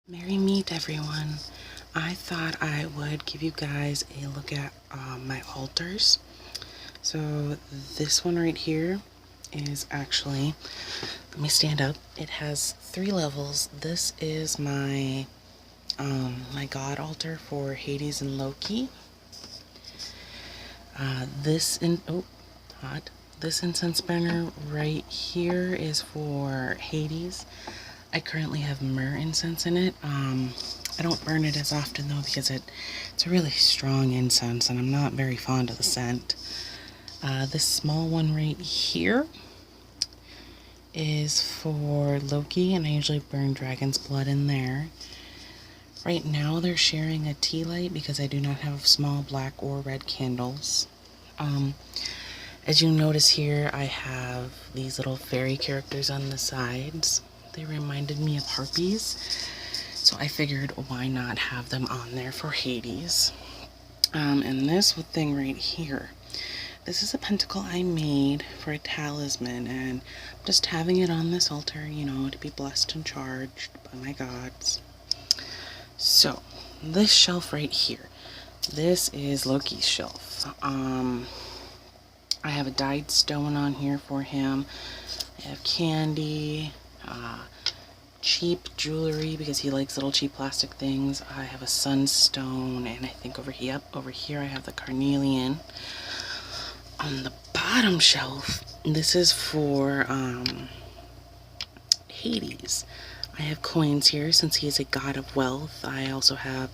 Merry meet everyone. I thought I would give you guys a look at my altars. So this one right here is actually, let me stand up. It has 3 levels. This is my my god altar for Hades and Loki. This incense burner right here is for Hades. I currently have myrrh incense in it. I don't burn it as often though because it's a really strong incense and I'm not very fond of the scent. This small one right here is for Loki, and I usually burn dragon's blood in there. Right now they're sharing a tea light because I do not have small black or red candles. As you notice here, I have these little fairy characters on the sides. They reminded me of harpies, so I figured why not have them on there for Hades. And this thing right here, this is a pentacle I made for a talisman, and I'm just having it on this altar, you know, to be blessed and charged by my gods. So, this shelf right here, this is Loki's shelf. I have a dyed stone on here for him. I have candy, cheap jewelry because he likes little cheap plastic things. I have a sunstone, and I think over here I have the carnelian. On the bottom shelf, this is for Hades. I have coins here since he is a god of wealth. I also have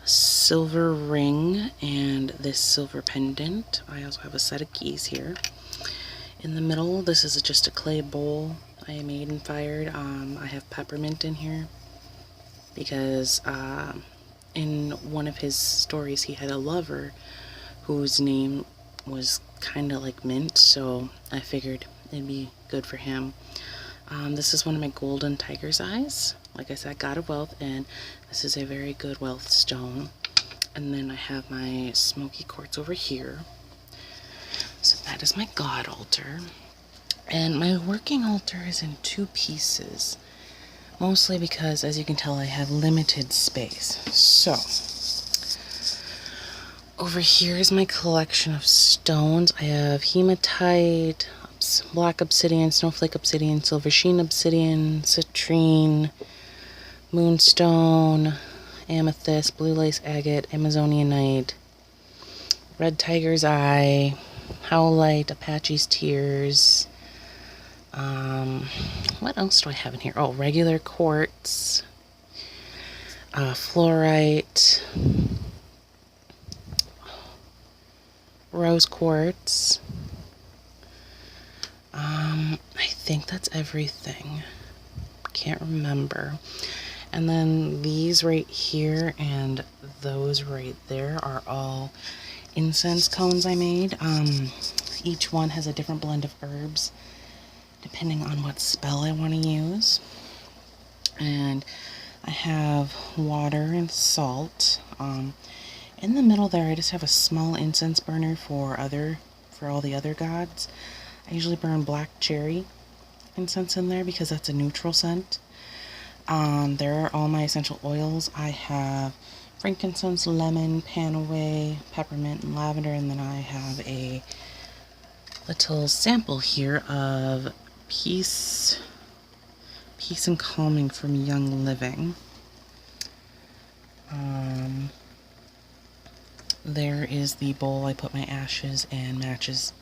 a silver ring and this silver pendant. I also have a set of keys here. In the middle, this is just a clay bowl I made and fired. I have peppermint in here because in one of his stories he had a lover whose name was kind of like mint, so I figured it'd be good for him. This is one of my golden tiger's eyes. Like I said, god of wealth, and this is a very good wealth stone. And then I have my smoky quartz over here. So that is my god altar. And my working altar is in 2 pieces. Mostly because, as you can tell, I have limited space. So, over here is my collection of stones. I have hematite, black obsidian, snowflake obsidian, silver sheen obsidian, citrine, moonstone, amethyst, blue lace agate, amazonianite, red tiger's eye, howlite, Apache's tears. What else do I have in here? Oh, regular quartz, fluorite, rose quartz. I think that's everything. Can't remember. And then these right here and those right there are all incense cones I made. Each one has a different blend of herbs depending on what spell I want to use. And I have water and salt. In the middle there I just have a small incense burner for all the other gods. I usually burn black cherry incense in there because that's a neutral scent. There are all my essential oils. I have frankincense, lemon, panaway, peppermint, and lavender, and then I have a little sample here of peace and calming from Young Living. There is the bowl I put my ashes and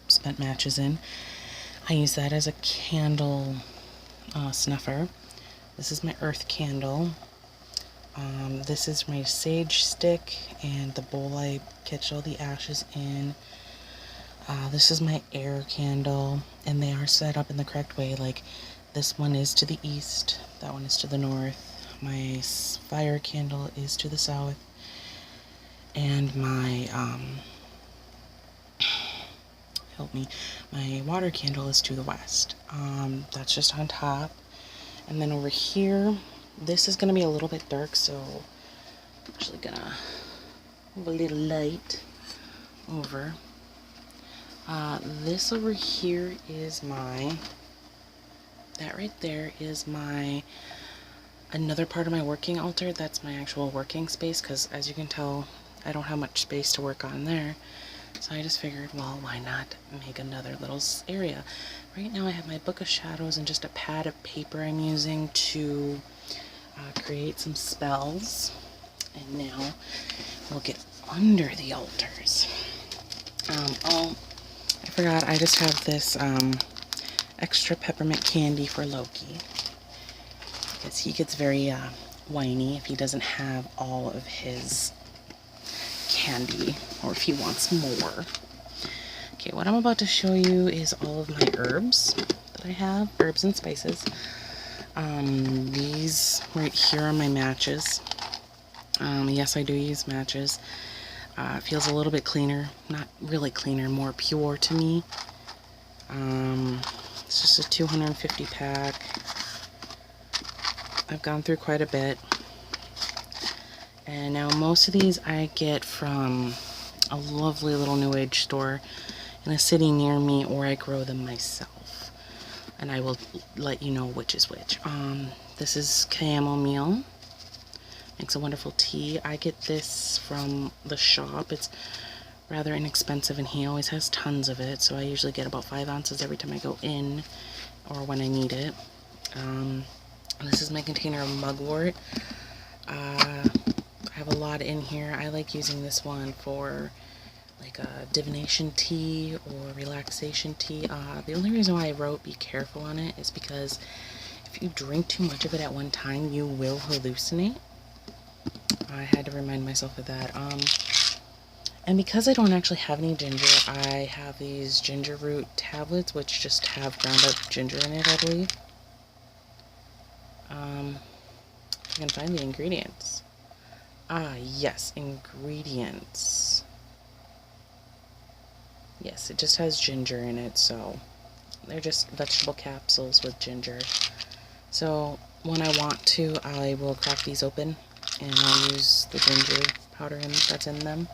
spent matches in. I use that as a candle snuffer. This is my earth candle. This is my sage stick and the bowl I catch all the ashes in. This is my air candle, and they are set up in the correct way. Like this one is to the east, that one is to the north. My fire candle is to the south, and my my water candle is to the west. That's just on top. And then over here, this is gonna be a little bit dark, so I'm actually gonna move a little light over. This over here is that right there is my another part of my working altar. That's my actual working space, because as you can tell, I don't have much space to work on there. So I just figured, well, why not make another little area? Right now I have my book of shadows and just a pad of paper I'm using to create some spells. And now we'll get under the altars. Oh, I forgot, I just have this extra peppermint candy for Loki, because he gets very whiny if he doesn't have all of his candy, or if he wants more. Okay, what I'm about to show you is all of my herbs that I have, herbs and spices. These right here are my matches. Yes, I do use matches. It feels a little bit cleaner, not really cleaner, more pure to me. It's just a 250 pack. I've gone through quite a bit. And now most of these I get from a lovely little New Age store in a city near me, or I grow them myself. And I will let you know which is which. This is chamomile. Makes a wonderful tea. I get this from the shop. It's rather inexpensive and he always has tons of it. So I usually get about 5 ounces every time I go in or when I need it. This is my container of mugwort. I have a lot in here. I like using this one for like a divination tea or relaxation tea. The only reason why I wrote be careful on it is because if you drink too much of it at one time, you will hallucinate. I had to remind myself of that. And because I don't actually have any ginger, I have these ginger root tablets, which just have ground up ginger in it, I believe. I can find the ingredients. Yes, ingredients. Yes, it just has ginger in it, so they're just vegetable capsules with ginger. So when I want to, I will crack these open and I'll use the ginger powder that's in them.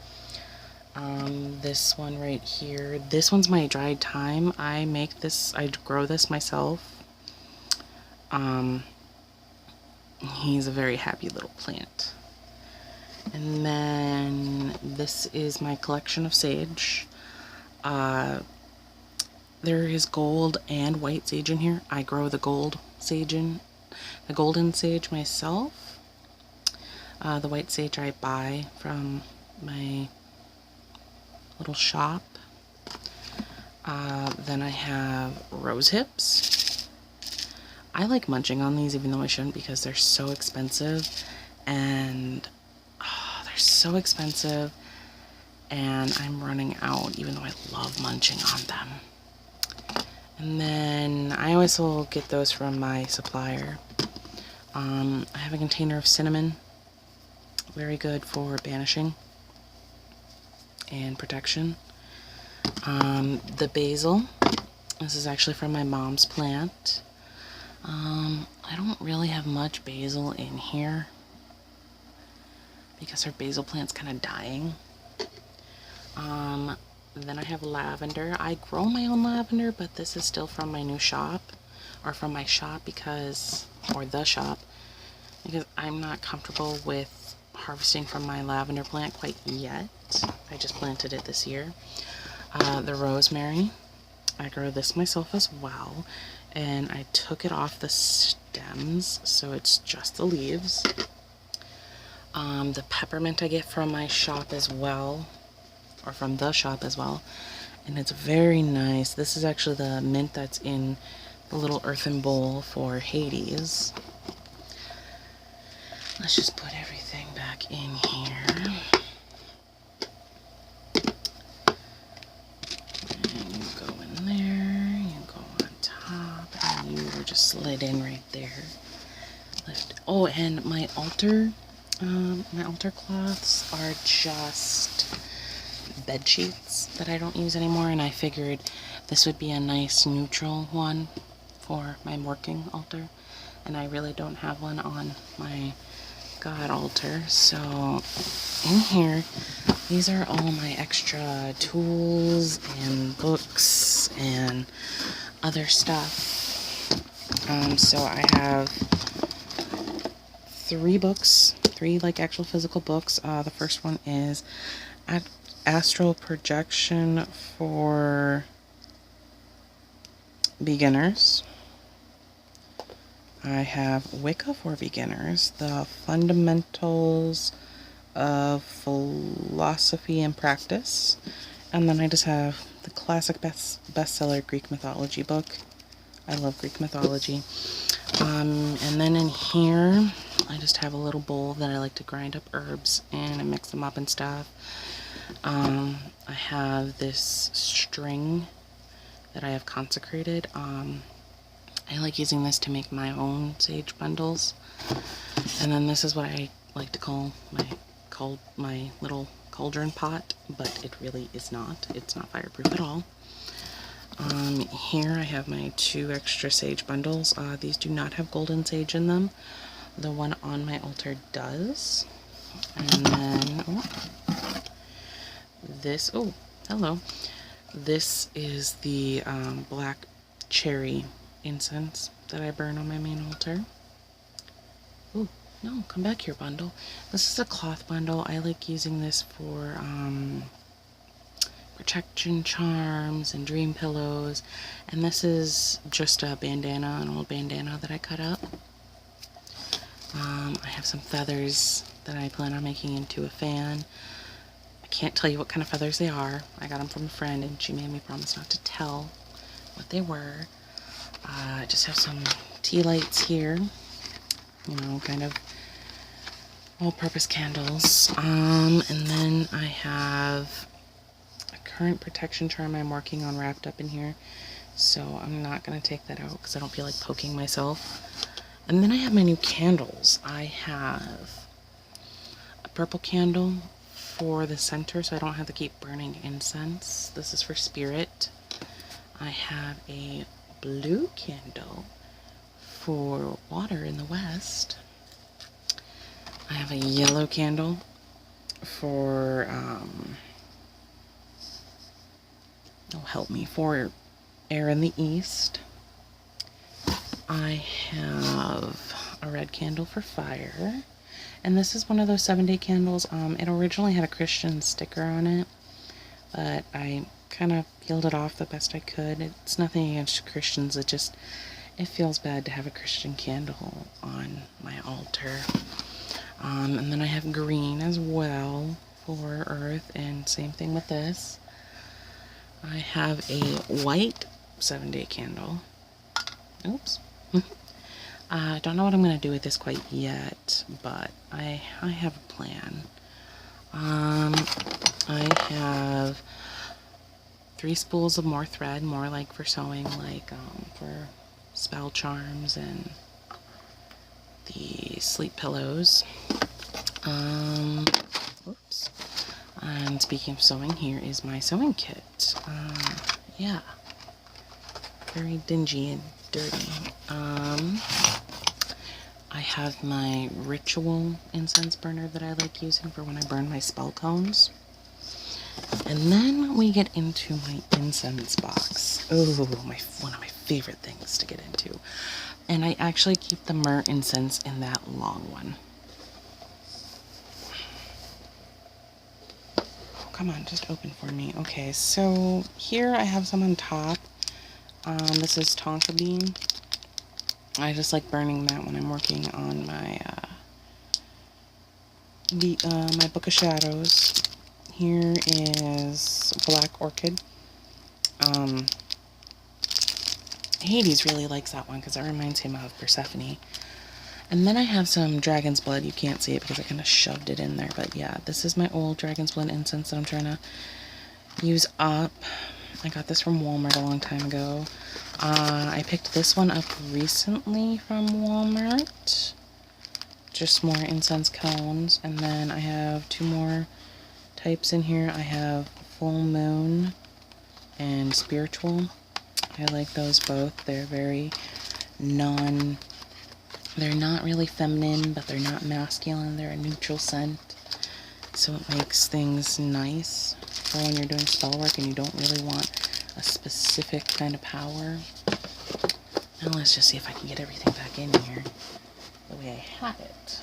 This one right here, this one's my dried thyme. I grow this myself. He's a very happy little plant. And then this is my collection of sage. There is gold and white sage in here. I grow the golden sage myself. The white sage I buy from my little shop. Then I have rose hips. I like munching on these even though I shouldn't, because they're so expensive, and I'm running out even though I love munching on them. And then I always will get those from my supplier. I have a container of cinnamon, very good for banishing and protection. The basil, this is actually from my mom's plant. I don't really have much basil in here because her basil plant's kind of dying. Then I have lavender. I grow my own lavender, but this is still from my new shop, or from my shop or the shop, because I'm not comfortable with harvesting from my lavender plant quite yet. I just planted it this year. The rosemary, I grow this myself as well, and I took it off the stems, so it's just the leaves. The peppermint I get from my shop as well, or from the shop as well, and it's very nice. This is actually the mint that's in the little earthen bowl for Hades. Let's just put everything back in here. And you go in there, you go on top, and you were just slid in right there. Oh, and my altar cloths are just bed sheets that I don't use anymore, and I figured this would be a nice neutral one for my working altar, and I really don't have one on my God altar. So in here, these are all my extra tools and books and other stuff. So I have 3 books, 3 like actual physical books. The first one is Astral Projection for Beginners. I have Wicca for Beginners, The Fundamentals of Philosophy and Practice. And then I just have the classic bestseller Greek mythology book. I love Greek mythology. And then in here, I just have a little bowl that I like to grind up herbs in and mix them up and stuff. I have this string that I have consecrated. I like using this to make my own sage bundles. And then this is what I like to call my little cauldron pot, but it really is not. It's not fireproof at all. Here I have my 2 extra sage bundles. These do not have golden sage in them. The one on my altar does. And then this, oh, hello. This is the black cherry incense that I burn on my main altar. Oh, no, come back here, bundle. This is a cloth bundle. I like using this for protection charms and dream pillows. And this is just a bandana, an old bandana that I cut up. I have some feathers that I plan on making into a fan. I can't tell you what kind of feathers they are. I got them from a friend and she made me promise not to tell what they were. I just have some tea lights here, you know, kind of all-purpose candles. And then I have a current protection charm I'm working on wrapped up in here, so I'm not going to take that out because I don't feel like poking myself. And then I have my new candles. I have a purple candle for the center so I don't have to keep burning incense. This is for spirit. I have a blue candle for water in the west. I have a yellow candle for, help me, for air in the east. I have a red candle for fire. And this is one of those 7-day candles. It originally had a Christian sticker on it, but I kind of peeled it off the best I could. It's nothing against Christians, it feels bad to have a Christian candle on my altar. And then I have green as well for earth, and same thing with this. I have a white 7-day candle. Oops. I don't know what I'm going to do with this quite yet, but I have a plan. I have 3 spools of more thread, more like for sewing, like for spell charms and the sleep pillows. Whoops. And speaking of sewing, here is my sewing kit. Yeah. Very dingy and dirty. I have my ritual incense burner that I like using for when I burn my spell cones. And then we get into my incense box. Oh, one of my favorite things to get into. And I actually keep the myrrh incense in that long one. Oh, come on, just open for me. Okay, so here I have some on top. This is tonka bean. I just like burning that when I'm working on my my Book of Shadows. Here is Black Orchid. Hades really likes that one because that reminds him of Persephone. And then I have some Dragon's Blood. You can't see it because I kind of shoved it in there, but yeah, this is my old Dragon's Blood incense that I'm trying to use up. I got this from Walmart a long time ago. I picked this one up recently from Walmart. Just more incense cones. And then I have 2 more types in here. I have Full Moon and Spiritual. I like those both. They're very they're not really feminine, but they're not masculine. They're a neutral scent. So it makes things nice for when you're doing spell work and you don't really want a specific kind of power. Now let's just see if I can get everything back in here the way I had it.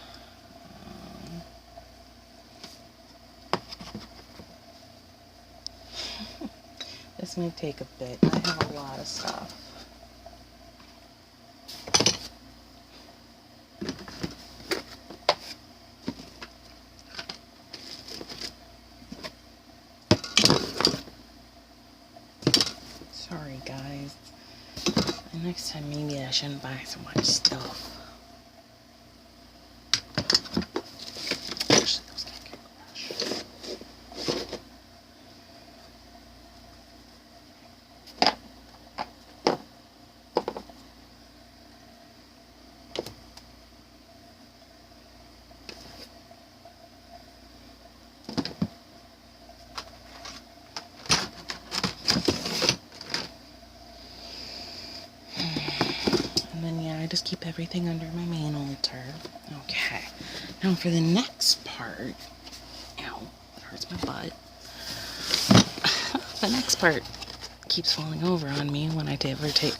this might take a bit. I have a lot of stuff. Sorry, guys. And next time, maybe I shouldn't buy so much stuff. Actually, those can't get crushed. I just keep everything under my main altar. Okay, now for the next part, ow, that hurts my butt. The next part keeps falling over on me whenever I take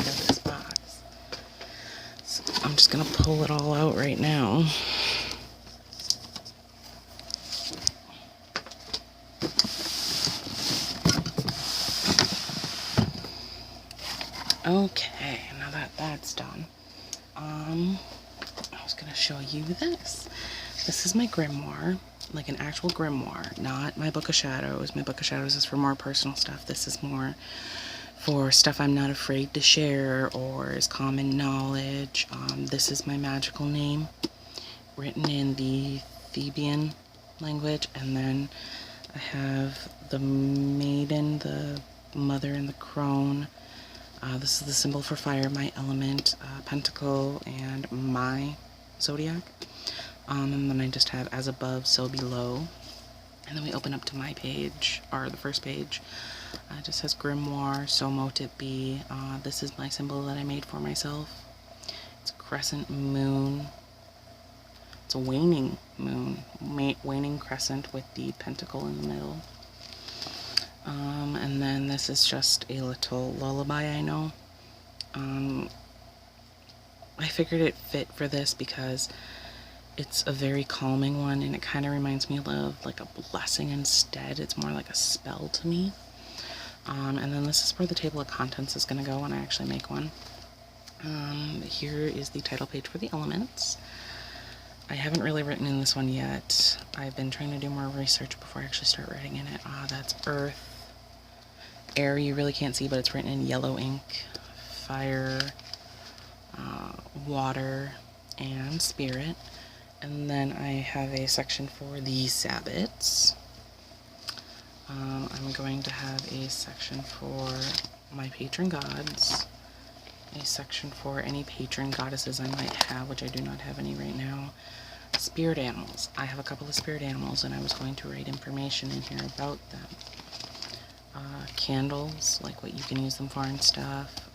out this box. So I'm just gonna pull it all out right now. Okay, now that that's done, I was gonna show you this. This is my grimoire, like an actual grimoire, not my Book of Shadows. My Book of Shadows is for more personal stuff. This is more for stuff I'm not afraid to share or is common knowledge. This is my magical name, written in the Theban language, and then I have the maiden, the mother, and the crone. This is the symbol for fire, my element, pentacle, and my zodiac. And then I just have as above, so below. And then we open up to my page, or the first page. It just says grimoire, so mote it be. This is my symbol that I made for myself. It's a crescent moon. It's a waning moon, waning crescent with the pentacle in the middle. And then this is just a little lullaby I know. I figured it fit for this because it's a very calming one, and it kind of reminds me of like a blessing instead. It's more like a spell to me. And then this is where the table of contents is going to go when I actually make one. Here is the title page for the elements. I haven't really written in this one yet. I've been trying to do more research before I actually start writing in it. That's earth. Air you really can't see, but it's written in yellow ink. Fire, water, and spirit. And then I have a section for the Sabbats. I'm going to have a section for my patron gods, a section for any patron goddesses I might have, which I do not have any right now. Spirit animals. I have a couple of spirit animals, and I was going to write information in here about them. Candles, like what you can use them for and stuff.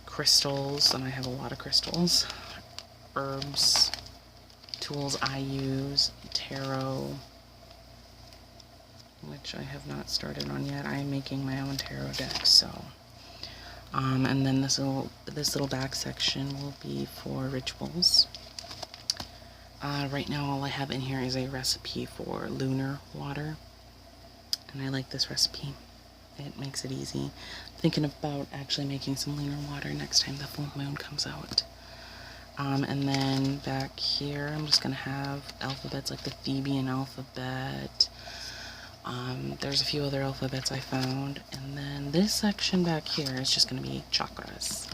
Crystals, and I have a lot of crystals. Herbs, tools I use, tarot, which I have not started on yet. I am making my own tarot deck, so. And then this little back section will be for rituals. Right now all I have in here is a recipe for lunar water. And I like this recipe. It makes it easy. Thinking about actually making some lunar water next time the full moon comes out. And then back here I'm just going to have alphabets like the Theban alphabet. There's a few other alphabets I found. And then this section back here is just going to be chakras.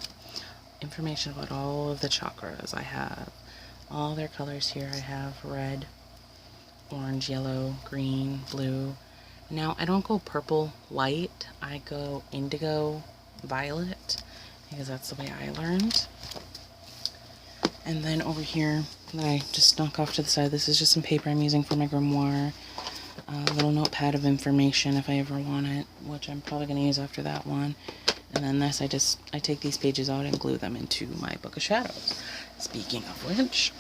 Information about all of the chakras. I have all their colors here. I have red, orange, yellow, green, blue. Now, I don't go purple, white. I go indigo, violet, because that's the way I learned. And then over here, that I just snuck off to the side, this is just some paper I'm using for my grimoire. A little notepad of information if I ever want it, which I'm probably going to use after that one. And then this, I take these pages out and glue them into my Book of Shadows. Speaking of which,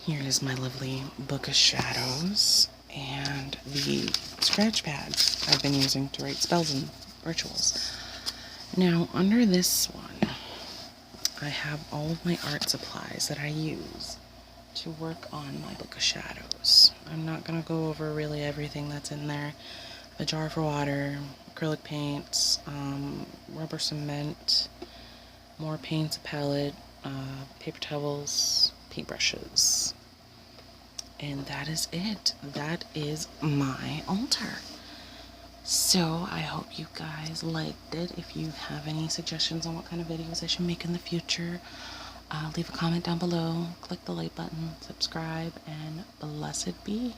here is my lovely Book of Shadows. And the scratch pads I've been using to write spells and rituals. Now, under this one, I have all of my art supplies that I use to work on my Book of Shadows. I'm not going to go over really everything that's in there. A jar for water, acrylic paints, rubber cement, more paints, a palette, paper towels, paintbrushes. And that is it. That is my altar. So I hope you guys liked it. If you have any suggestions on what kind of videos I should make in the future, leave a comment down below, click the like button, subscribe, and blessed be.